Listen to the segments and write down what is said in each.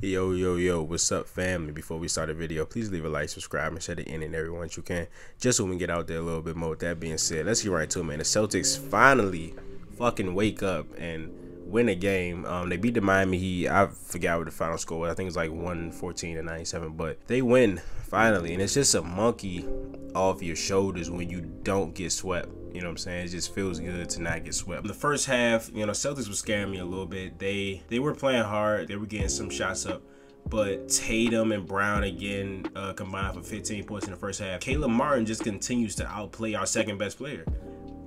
Yo, what's up, family? Before we start the video, please leave a like, subscribe, and share the ending everyone you can, just so we can get out there a little bit more. With that being said, let's get right to it, man. The Celtics finally fucking wake up and win a game. They beat the Miami Heat. I forgot what the final score was. I think it was like 114-97, but they win finally, and it's just a monkey off your shoulders when you don't get swept. You know what I'm saying? It just feels good to not get swept. In the first half, Celtics was scaring me a little bit. They were playing hard. They were getting some shots up. But Tatum and Brown again combined for 15 points in the first half. Caleb Martin just continues to outplay our second best player.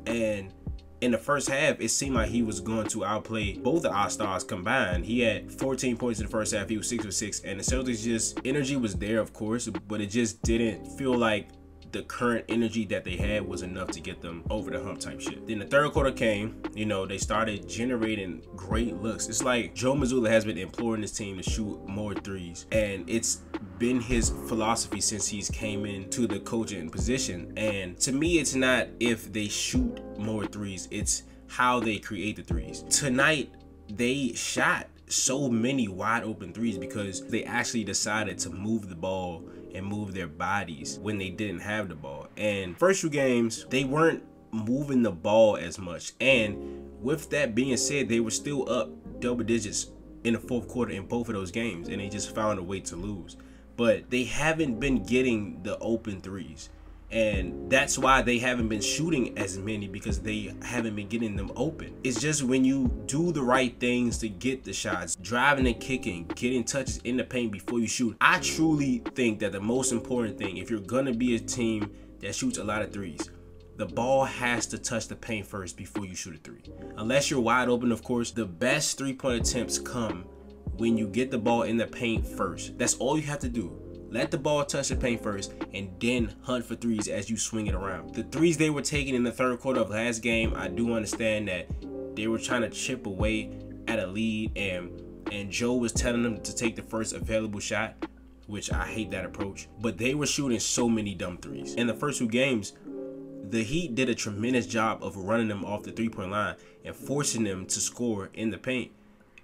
And in the first half, it seemed like he was going to outplay both of our stars combined. He had 14 points in the first half. He was 6 for 6. And the Celtics just, energy was there, of course, but it just didn't feel like the current energy that they had was enough to get them over the hump type shit. Then the third quarter came, they started generating great looks. It's like Joe Mazzulla has been imploring his team to shoot more threes, and it's been his philosophy since he's came into the coaching position. And to me, it's not if they shoot more threes, it's how they create the threes. Tonight, they shot so many wide open threes because they actually decided to move the ball and move their bodies when they didn't have the ball. And first few games, they weren't moving the ball as much. And with that being said, they were still up double digits in the fourth quarter in both of those games, and they just found a way to lose. But they haven't been getting the open threes. And that's why they haven't been shooting as many, because they haven't been getting them open. It's just when you do the right things to get the shots, driving and kicking, getting touches in the paint before you shoot. I truly think that the most important thing, if you're gonna be a team that shoots a lot of threes, the ball has to touch the paint first before you shoot a three. Unless you're wide open, of course. The best three-point attempts come when you get the ball in the paint first. That's all you have to do. Let the ball touch the paint first, and then hunt for threes as you swing it around. The threes they were taking in the third quarter of last game, I do understand that they were trying to chip away at a lead, and Joe was telling them to take the first available shot, which I hate that approach. But they were shooting so many dumb threes. In the first two games, the Heat did a tremendous job of running them off the three-point line and forcing them to score in the paint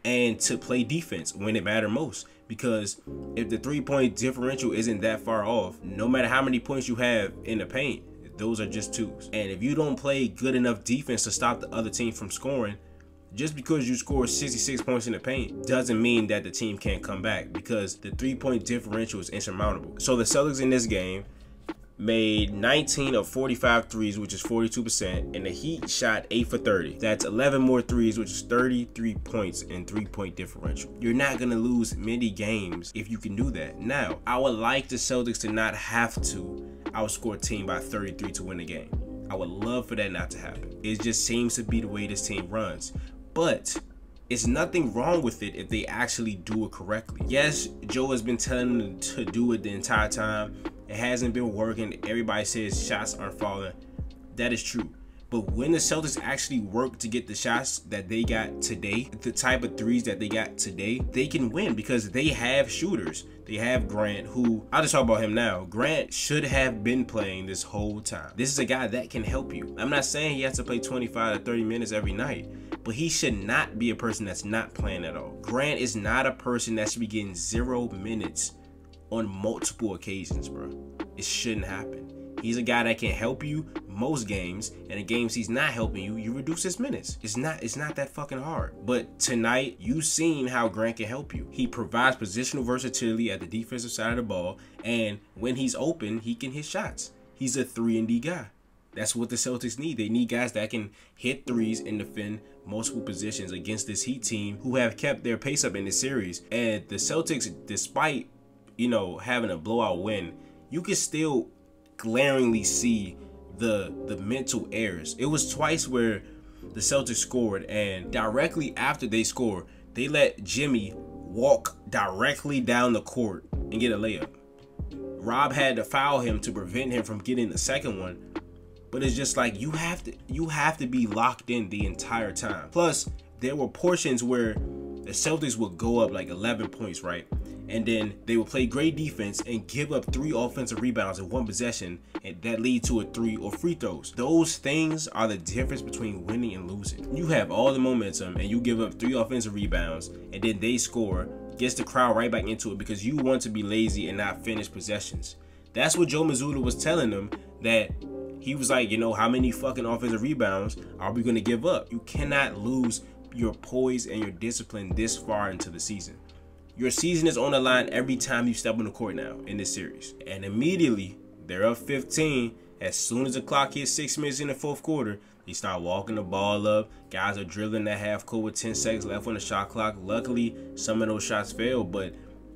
and to play defense when it mattered most. Because if the three-point differential isn't that far off, no matter how many points you have in the paint, those are just twos. And if you don't play good enough defense to stop the other team from scoring, just because you score 66 points in the paint doesn't mean that the team can't come back, because the three-point differential is insurmountable. So the Celtics in this game made 19 of 45 threes, which is 42%, and the Heat shot 8 for 30. That's 11 more threes, which is 33 points in three-point differential. You're not going to lose many games if you can do that. Now, I would like the Celtics to not have to outscore a team by 33 to win the game. I would love for that not to happen. It just seems to be the way this team runs. But it's nothing wrong with it if they actually do it correctly. Yes, Joe has been telling them to do it the entire time. It hasn't been working. Everybody says shots aren't falling. That is true. But when the Celtics actually work to get the shots that they got today, the type of threes that they got today, they can win because they have shooters. They have Grant, who, I'll just talk about him now. Grant should have been playing this whole time. This is a guy that can help you. I'm not saying he has to play 25 to 30 minutes every night, but he should not be a person that's not playing at all. Grant is not a person that should be getting 0 minutes on multiple occasions, bro. It shouldn't happen. He's a guy that can help you most games, and in games he's not helping you, you reduce his minutes. It's not that fucking hard. But tonight, you seen how Grant can help you. He provides positional versatility at the defensive side of the ball, and when he's open, he can hit shots. He's a 3-and-D guy. That's what the Celtics need. They need guys that can hit threes and defend multiple positions against this Heat team who have kept their pace up in this series. And the Celtics, despite having a blowout win, you can still glaringly see the mental errors. It was twice where the Celtics scored, and directly after they scored, they let Jimmy walk directly down the court and get a layup. Rob had to foul him to prevent him from getting the second one. But it's just like you have to be locked in the entire time. Plus, there were portions where the Celtics would go up like 11 points, right? And then they would play great defense and give up 3 offensive rebounds in one possession, and that lead to a 3 or free throws. Those things are the difference between winning and losing. You have all the momentum and you give up 3 offensive rebounds, and then they score gets the crowd right back into it because you want to be lazy and not finish possessions. That's what Joe Mazzulla was telling them, that he was like, you know, how many fucking offensive rebounds are we going to give up? You cannot lose your poise and your discipline this far into the season. Your season is on the line every time you step on the court now in this series. And immediately, they're up 15. As soon as the clock hits 6 minutes in the fourth quarter, they start walking the ball up. Guys are drilling that half court with 10 seconds left on the shot clock. Luckily, some of those shots failed, but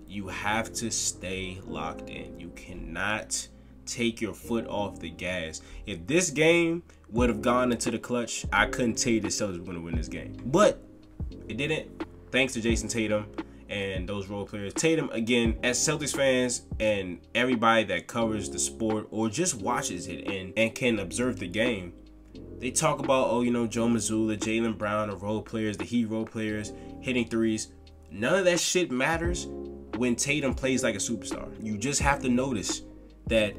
you have to stay locked in. You cannot take your foot off the gas. If this game would have gone into the clutch, I couldn't tell you the Celtics were going to win this game. But it didn't, thanks to Jason Tatum and those role players. Tatum, again, as Celtics fans and everybody that covers the sport or just watches it and can observe the game, they talk about, oh, you know, Joe Mazzulla, Jaylen Brown, the role players, the Heat role players, hitting threes. None of that shit matters when Tatum plays like a superstar. You just have to notice that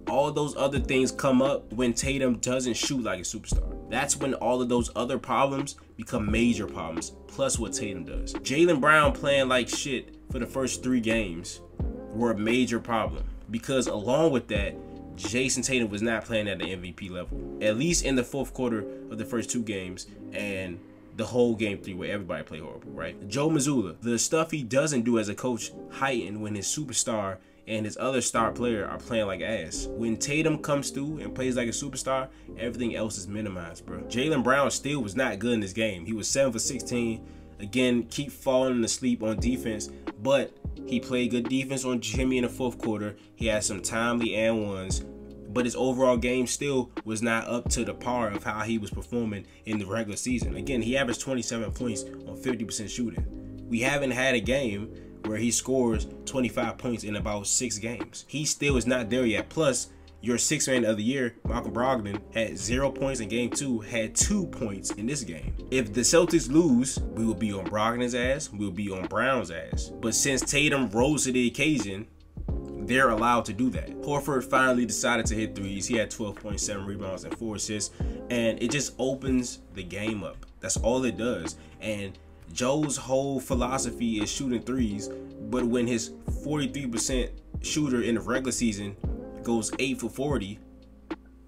all those other things come up when Tatum doesn't shoot like a superstar. That's when all of those other problems become major problems, plus what Tatum does. Jaylen Brown playing like shit for the first 3 games were a major problem, because along with that, Jason Tatum was not playing at the MVP level, at least in the fourth quarter of the first 2 games and the whole game 3 where everybody played horrible, right? Joe Mazzulla, the stuff he doesn't do as a coach heightened when his superstar and his other star player are playing like ass. When Tatum comes through and plays like a superstar, everything else is minimized, bro. Jaylen Brown still was not good in this game. He was 7 for 16. Again, keep falling asleep on defense, but he played good defense on Jimmy in the fourth quarter. He had some timely and ones, but his overall game still was not up to the par of how he was performing in the regular season. Again, he averaged 27 points on 50% shooting. We haven't had a game where he scores 25 points in about 6 games. He still is not there yet. Plus, your 6th man of the year, Malcolm Brogdon, had 0 points in game 2, had 2 points in this game. If the Celtics lose, we will be on Brogdon's ass, we will be on Brown's ass. But since Tatum rose to the occasion, they're allowed to do that. Horford finally decided to hit threes. He had 12.7 rebounds and 4 assists, and it just opens the game up. That's all it does. And Joe's whole philosophy is shooting threes, but when his 43% shooter in the regular season goes 8 for 40,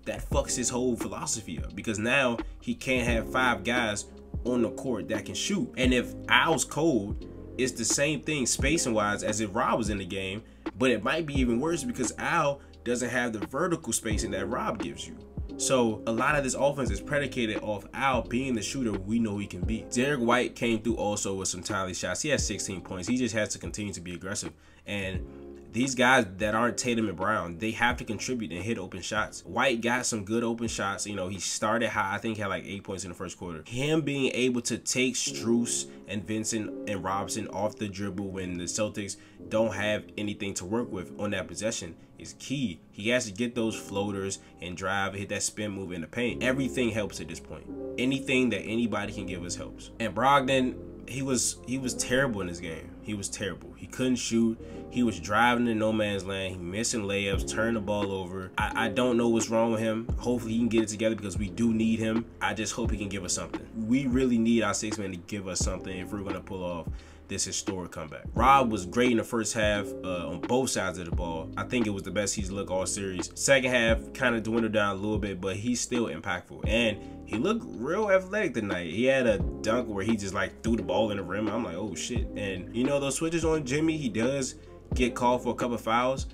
that fucks his whole philosophy up, because now he can't have 5 guys on the court that can shoot. And if Al's cold, it's the same thing spacing wise as if Rob was in the game, but it might be even worse because Al doesn't have the vertical spacing that Rob gives you. So a lot of this offense is predicated off Al being the shooter we know he can be. Derek White came through also with some timely shots. He had 16 points. He just has to continue to be aggressive. And these guys that aren't Tatum and Brown, they have to contribute and hit open shots. White got some good open shots. You know, he started high. I think he had like 8 points in the first quarter. Him being able to take Strus and Vincent and Robson off the dribble when the Celtics don't have anything to work with on that possession is key. He has to get those floaters and drive, hit that spin move in the paint. Everything helps at this point. Anything that anybody can give us helps. And Brogdon, he was terrible in this game. He was terrible. He couldn't shoot. He was driving in no man's land. He missing layups, turning the ball over. I don't know what's wrong with him. Hopefully he can get it together because we do need him. I just hope he can give us something. We really need our 6th man to give us something if we're going to pull off this historic comeback. Rob was great in the first half on both sides of the ball. I think it was the best he's looked all series. Second half kind of dwindled down a little bit, but he's still impactful. And he looked real athletic tonight. He had a dunk where he just like threw the ball in the rim. I'm like, oh shit. And you know, those switches on Jimmy, he does get called for a couple of fouls,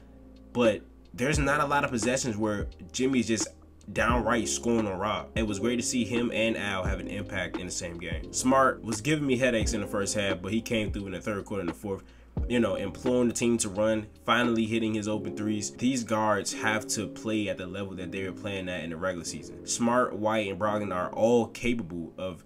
but there's not a lot of possessions where Jimmy's just downright scoring on Rob. It was great to see him and Al have an impact in the same game. Smart was giving me headaches in the first half, but he came through in the third quarter and the fourth, you know, imploring the team to run, finally hitting his open threes. These guards have to play at the level that they were playing at in the regular season. Smart, White, and Brogdon are all capable of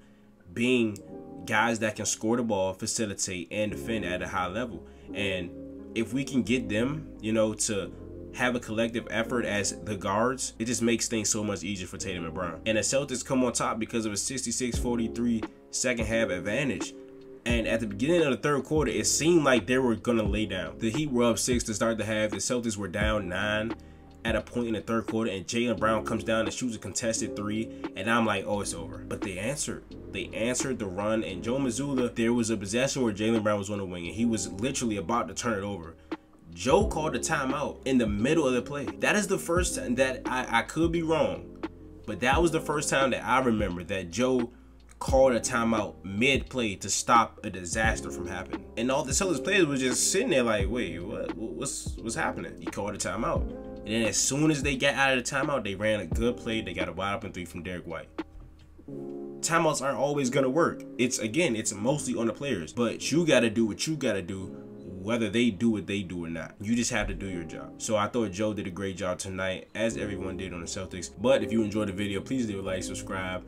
being guys that can score the ball, facilitate, and defend at a high level. And if we can get them, you know, to have a collective effort as the guards, it just makes things so much easier for Tatum and Brown. And the Celtics come on top because of a 66-43 second half advantage. And at the beginning of the third quarter, it seemed like they were going to lay down. The Heat were up 6 to start the half. The Celtics were down 9. at a point in the third quarter, and Jaylen Brown comes down and shoots a contested three, and I'm like, oh, it's over. But they answered. They answered the run, and Joe Mazzulla, there was a possession where Jaylen Brown was on the wing, and he was literally about to turn it over. Joe called a timeout in the middle of the play. That is the first time that I could be wrong, but that was the first time that I remember that Joe called a timeout mid-play to stop a disaster from happening. And all the Celtics players was just sitting there like, wait, what's happening? He called a timeout. And then as soon as they got out of the timeout, they ran a good play. They got a wide open three from Derek White. Timeouts aren't always gonna work. It's mostly on the players, but you gotta do what you gotta do, whether they do what they do or not. You just have to do your job. So I thought Joe did a great job tonight, as everyone did on the Celtics. But if you enjoyed the video, please leave a like, subscribe,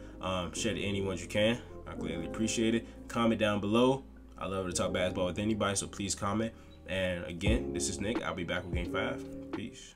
share to anyone you can. I gladly appreciate it. Comment down below. I love to talk basketball with anybody, so please comment. And again, this is Nick. I'll be back with Game 5. Peace.